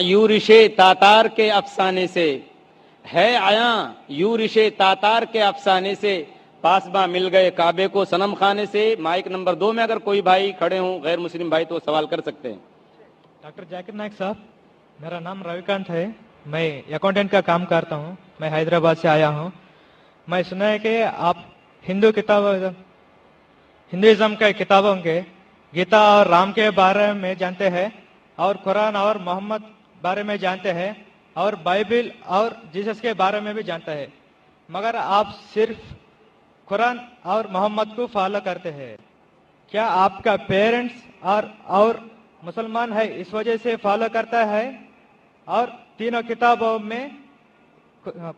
یورش تاتار کے افسانے سے، ہے آیاں یورش تاتار کے افسانے سے، پاسباں مل گئے کعبے کو صنم خانے سے۔ مائک نمبر 2 میں اگر کوئی بھائی کھڑے ہوں غیر مسلم بھائی تو سوال کر سکتے ہیں۔ ڈاکٹر ذاکر نائک صاحب، میرا نام رویکانت ہے، میں اکاؤنٹنٹ کا کام کرتا ہوں، میں حیدرآباد سے آیا ہوں۔ میں سنا ہے کہ آپ ہندوازم کے کتابوں کے گیتا اور رام کے بارے میں جانتے ہیں، اور قرآن اور محمد بارے میں جانتے ہیں، اور بائبل اور جیسس کے بارے میں بھی جانتے ہیں، مگر آپ صرف قرآن اور محمد کو فالو کرتے ہیں۔ کیا آپ کا پیرنٹس اور مسلمان ہے اس وجہ سے فالو کرتا ہے، اور تینوں کتابوں میں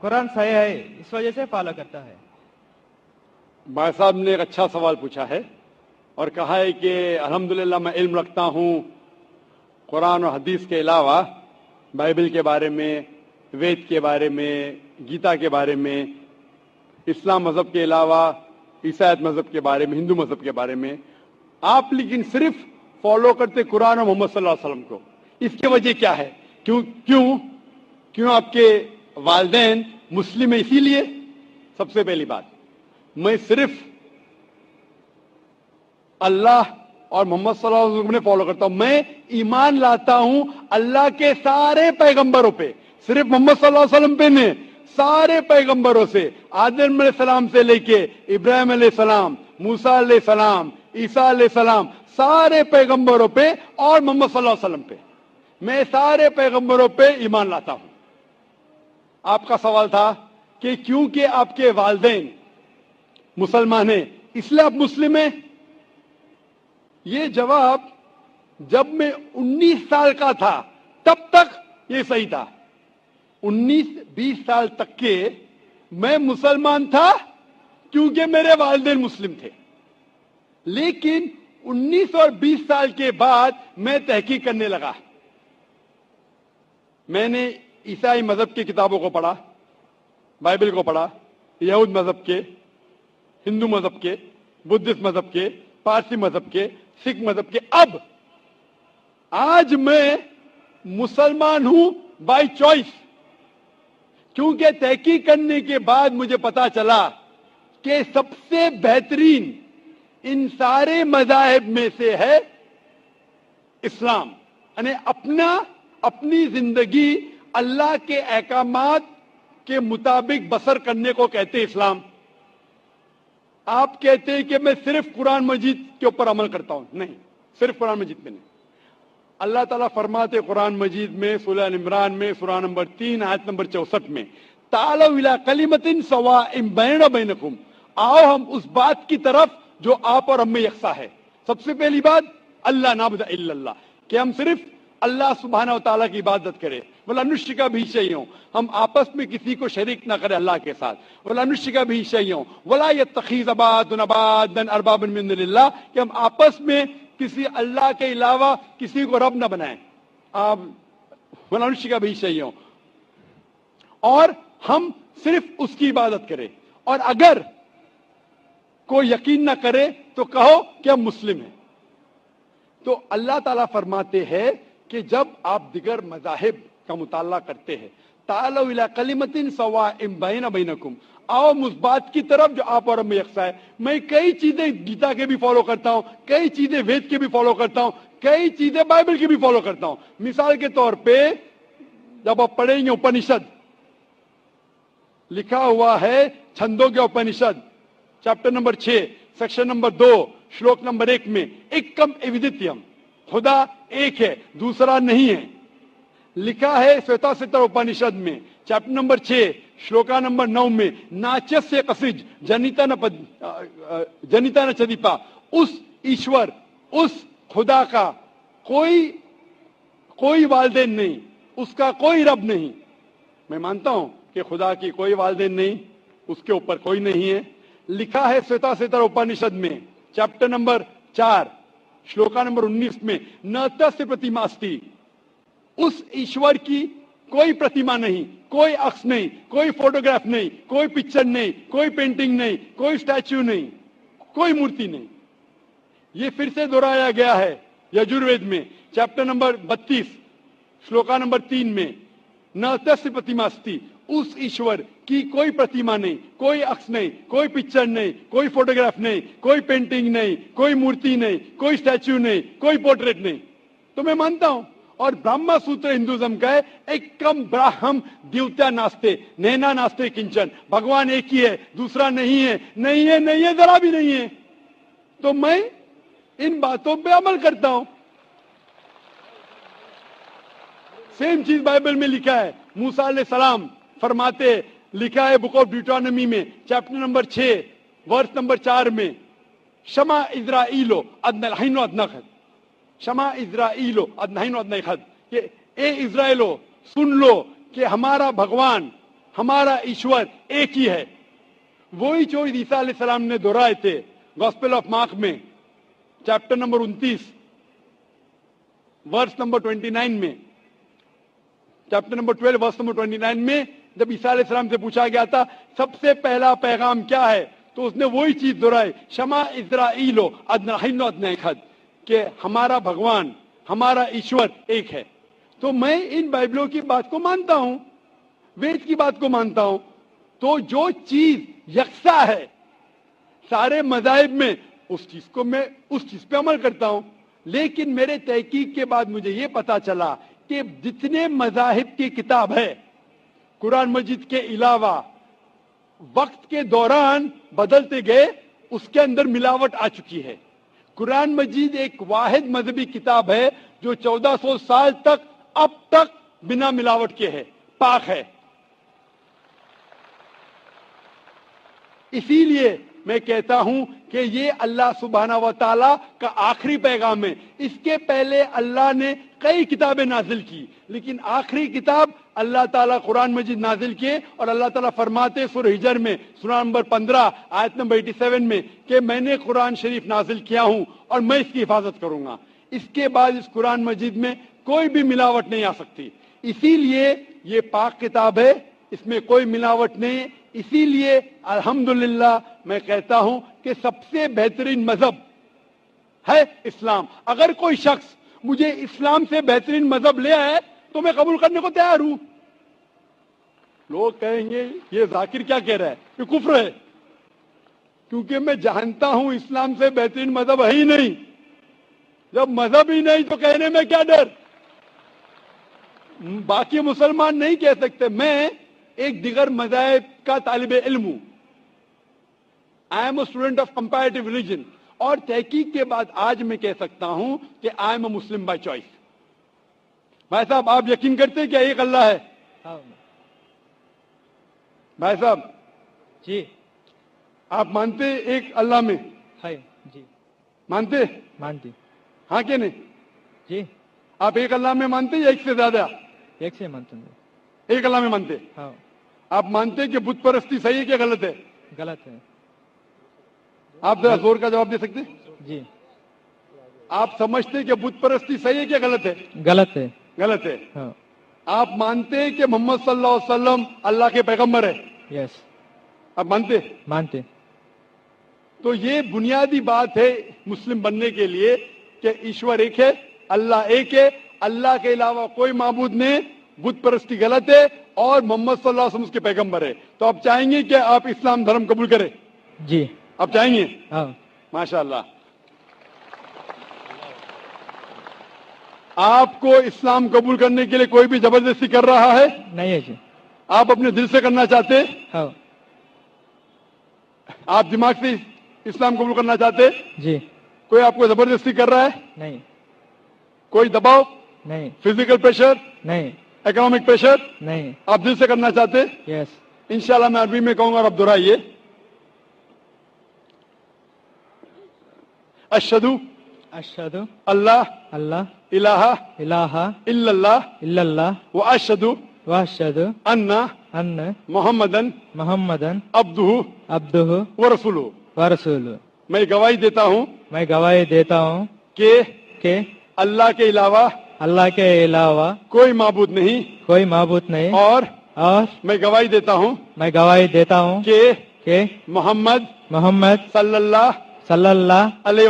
قرآن صحیح ہے اس وجہ سے فالو کرتا ہے؟ بھائی صاحب نے ایک اچھا سوال پوچھا ہے اور کہا ہے کہ الحمدللہ میں علم رکھتا ہوں قرآن اور حدیث کے علاوہ، بائبل کے بارے میں، وید کے بارے میں، گیتا کے بارے میں، اسلام مذہب کے علاوہ عیسائیت مذہب کے بارے میں، ہندو مذہب کے بارے میں۔ آپ لیکن صرف فالو کرتے قرآن اور محمد صلی اللہ علیہ وسلم کو، اس کی وجہ کیا ہے؟ کیوں آپ کے والدین مسلم ہیں اسی لیے؟ سب سے پہلی بات، میں صرف اللہ اور محمد صلی اللہ علیہ وسلم نے فالو کرتا ہوں۔ میں ایمان لاتا ہوں اللہ کے سارے پیغمبروں پہ، صرف محمد صلی اللہ علیہ وسلم پہ نہیں، سارے پیغمبروں سے، آدم علیہ السلام سے لے کے ابراہیم علیہ السلام، موسیٰ علیہ السلام، عیسیٰ علیہ السلام، سارے پیغمبروں پہ اور محمد صلی اللہ علیہ وسلم پہ، میں سارے پیغمبروں پہ ایمان لاتا ہوں۔ آپ کا سوال تھا کہ کیونکہ آپ کے والدین مسلمان ہیں اس لیے آپ مسلم ہیں؟ یہ جواب جب میں 19 سال کا تھا تب تک یہ صحیح تھا۔ 19-20 سال تک کے میں مسلمان تھا کیونکہ میرے والدین مسلم تھے، لیکن 19 اور 20 سال کے بعد میں تحقیق کرنے لگا۔ میں نے عیسائی مذہب کی کتابوں کو پڑھا، بائبل کو پڑھا، یہود مذہب کے، ہندو مذہب کے، بدھسٹ مذہب کے، پارسی مذہب کے، سکھ مذہب کے۔ اب آج میں مسلمان ہوں بائی چوائس، کیونکہ تحقیق کرنے کے بعد مجھے پتا چلا کہ سب سے بہترین ان سارے مذاہب میں سے ہے اسلام، یعنی اپنی زندگی اللہ کے احکامات کے مطابق بسر کرنے کو کہتے اسلام۔ آپ کہتے ہیں کہ میں صرف قرآن مجید کے اوپر عمل کرتا ہوں، نہیں، صرف قرآن مجید میں نہیں۔ اللہ تعالیٰ فرماتے قرآن مجید میں سورہ عمران میں سورہ نمبر 3 آیت نمبر 64 میں، تعالوا الی کلمۃ سواء بیننا وبینکم، آؤ ہم اس بات کی طرف جو آپ اور ہم میں یکساں ہے۔ سب سے پہلی بات اللہ نعبد الا اللہ، کہ ہم صرف اللہ سبحانہ و تعالیٰ کی عبادت کرے، ولا نشرک بہ شیئا، ہم آپس میں کسی کو شریک نہ کرے اللہ کے ساتھ، ولا نشرک بہ شیئا ولا یتخذ بعضنا بعضا اربابا من دون اللہ، کہ ہم آپس میں کسی اللہ کے علاوہ کسی کو رب نہ بنائیں، ولا نشرک بہ شیئا، اور ہم صرف اس کی عبادت کریں۔ اور اگر کوئی یقین نہ کرے تو کہو کہ ہم مسلم ہیں۔ تو اللہ تعالیٰ فرماتے ہیں کہ جب آپ دیگر مذاہب کا مطالعہ کرتے ہیں، تعالوا الی کلمۃ سواء بیننا وبینکم، آؤ اس بات کی طرف جو آپ اور ہم میں یکساں ہے۔ میں کئی چیزیں گیتا کے بھی فالو کرتا ہوں، کئی چیزیں وید کے بھی فالو کرتا ہوں، کئی چیزیں بائبل کی بھی فالو کرتا ہوں۔ مثال کے طور پہ جب آپ پڑھیں گے اپنشد، لکھا ہوا ہے چھندوں کے Upanishad chapter number 6 section number 2 شلوک نمبر 1 میں، ایکم ایودتیم، خدا ایک ہے دوسرا نہیں ہے۔ لکھا ہے سویتا ستر اپنشد میں چیپٹر نمبر 6 شلوکا نمبر 9 میں، ناچس سے قصج جنیتا نہ چدیپا، اس ایشور، اس خدا کا کوئی والدین نہیں، اس کا کوئی رب نہیں۔ میں مانتا ہوں کہ خدا کی کوئی والدین نہیں، اس کے اوپر کوئی نہیں ہے۔ لکھا ہے سویتا ستر اپنشد میں چیپٹر نمبر 4 شلوکا نمبر 19 میں، نہ تस्य پرتیما استی، اس ایشور کی کوئی پرتیما نہیں، کوئی عکس نہیں، کوئی فوٹوگراف نہیں، کوئی پکچر نہیں، کوئی پینٹنگ نہیں، کوئی اسٹیچو نہیں، کوئی مورتی نہیں۔ یہ پھر سے دہرایا گیا ہے یجوروید میں چیپٹر نمبر 32 श्लोका नंबर 3 में, न तस्य प्रतिमा अस्ति, उस ईश्वर की कोई प्रतिमा नहीं, कोई अक्ष नहीं, कोई पिक्चर नहीं, कोई फोटोग्राफ नहीं, कोई पेंटिंग नहीं, कोई मूर्ति नहीं, कोई स्टैच्यू नहीं, कोई पोर्ट्रेट नहीं। तो मैं मानता हूं। और ब्रह्मा सूत्र हिंदुज्म का है, एकम ब्राह्म द्वितीया नास्ते नैना नास्ते किंचन, भगवान एक ही है, दूसरा नहीं है, नहीं है, नहीं है, जरा भी नहीं है। तो मैं इन बातों पे अमल करता हूं। सेम चीज बाइबल में लिखा है। मूसा अलैहिस्सलाम फरमाते, लिखा है बुक ऑफ ड्यूटोनॉमी में चैप्टर नंबर 6 वर्स नंबर 4 में, शमा इज़राइलो अदनहीनो अदनखद, शमा इज़राइलो अदनहीनो अदनखद, कि ए इज़राइलो सुन लो कि हमारा भगवान, हमारा ईश्वर एक ही है। वही जो ईसा अलैहिस्सलाम ने दोहराए थे गॉस्पेल ऑफ मार्क में चैप्टर नंबर 29 वर्स नंबर 29 में, चैप्टर नंबर 12 वर्स नंबर 29 में, जब ईसा अलैहिस्सलाम से पूछा गया था सबसे पहला पैगाम क्या है, तो उसने वही चीज दोहराई, शमा इज़राइलो अदनहीनो अदनखद, कि हमारा भगवान, हमारा ईश्वर एक है। तो मैं इन बाइबलों की बात को मानता हूं, वेद की बात को मानता हूं। तो जो चीज यकसा है सारे मज़ाहिब में, उस चीज पे अमल करता हूं। लेकिन मेरे तहकीक के बाद मुझे ये पता चला कि जितने मज़ाहिब की किताब है कुरान मजीद के अलावा, वक्त के दौरान बदलते गए, उसके अंदर मिलावट आ चुकी है। कुरान मजीद एक वाहिद मजहबी किताब है जो 1400 साल तक अब तक बिना मिलावट के है, पाक है। इसीलिए मैं कहता हूं कि ये अल्लाह सुब्हाना व तआला का आखिरी पैगाम है। इसके पहले अल्लाह ने कई किताबें नाजिल की, लेकिन आखिरी किताब अल्लाह ताला कुरान मजीद नाजिल किए। और अल्लाह ताला फरमाते सूरह हिजर में सूरह नंबर 15 आयत नंबर 87 में कि मैंने कुरान शरीफ नाजिल किया हूं और मैं इसकी हिफाजत करूंगा। इसके बाद इस कुरान मजीद में कोई भी मिलावट नहीं आ सकती। इसीलिए ये पाक किताब है, इसमें कोई मिलावट नहीं। इसीलिए अल्हम्दुलिल्लाह मैं कहता हूं कि सबसे बेहतरीन मजहब है इस्लाम। अगर कोई शख्स मुझे इस्लाम से बेहतरीन मजहब ले आए तो मैं कबूल करने को तैयार हूं। लोग कहेंगे ये जाकिर क्या कह रहा है, ये कुफ्र है, क्योंकि मैं जानता हूं इस्लाम से बेहतरीन मजहब है ही नहीं। जब मजहब ही नहीं तो कहने में क्या डर। बाकी मुसलमान नहीं कह सकते। मैं एक दिगर मज़ाहिब का तालिब इल्म हूं। I am a student of comparative religion, और तहकीक के बाद आज मैं कह सकता हूं कि I am a Muslim by choice. भाई साहब, आप यकीन करते हैं क्या एक अल्लाह है? हाँ भाई साहब जी, आप मानते एक अल्लाह में? है जी, मानते? मानती हाँ कि नहीं? जी, आप एक अल्लाह में मानते या एक से ज्यादा? एक से मानते हैं। एक अल्लाह में मानते? हाँ, आप मानते हैं कि बुत परस्ती सही है क्या गलत है? गलत है आप जरा जोर का जवाब दे सकते हैं? जी, आप समझते हैं कि बुत परस्ती सही है क्या गलत है? गलत है। गलत है। हाँ, आप मानते हैं कि मोहम्मद सल्लल्लाहु अलैहि वसल्लम अल्लाह के पैगंबर है? यस, आप मानते? मानते। तो ये बुनियादी बात है मुस्लिम बनने के लिए कि ईश्वर एक है, अल्लाह एक है, अल्लाह के अलावा कोई माबूद नहीं, बुत परस्ती गलत है, और मोहम्मद सल्लल्लाहु अलैहि वसल्लम उसके पैगंबर है। तो आप चाहेंगे कि आप इस्लाम धर्म कबूल करें? जी, आप चाहेंगे? हाँ, माशाअल्लाह। आपको इस्लाम कबूल करने के लिए कोई भी जबरदस्ती कर रहा है? नहीं है जी। आप अपने दिल से करना चाहते हैं? हाँ आप दिमाग से इस्लाम कबूल करना चाहते हैं? जी, कोई आपको जबरदस्ती कर रहा है? नहीं, कोई दबाव, नहीं, फिजिकल प्रेशर, नहीं, इकोनॉमिक प्रेशर? नहीं, आप दिल से करना चाहते हैं? यस। इंशाल्लाह मैं अरबी में कहूंगा और आप दोहराइए। अशहदु अशहदु अल्लाह अल्लाह इलाहा इलाहा इल्लल्लाह इल्लल्लाह व अशहदु व अशहदु अन्ना अन्न मोहम्मदन मुहम्मदन अब्दुहु अब्दुहु व रसूलुहु। व रसूलुहु। मैं गवाही देता हूं मैं गवाही देता हूँ कि अल्लाह के अलावा कोई माबूद नहीं, कोई माबूद नहीं, और मैं गवाही देता हूँ कि मोहम्मद सल्लल्लाहु अलैहि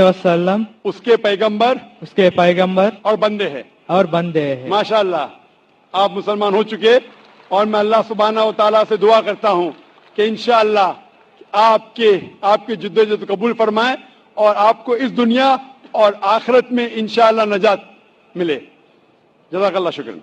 वसल्लम उसके पैगंबर और बंदे हैं। اور بندے ہیں۔ माशाअल्लाह आप मुसलमान हो चुके और मैं अल्लाह सुब्हाना व तआला से दुआ करता हूं कि इंशाअल्लाह आपके जिद्दोजहद कबूल फरमाए और आपको इस दुनिया और आखिरत में इंशाअल्लाह नजात मिले। जज़ाकल्लाह शुक्रन।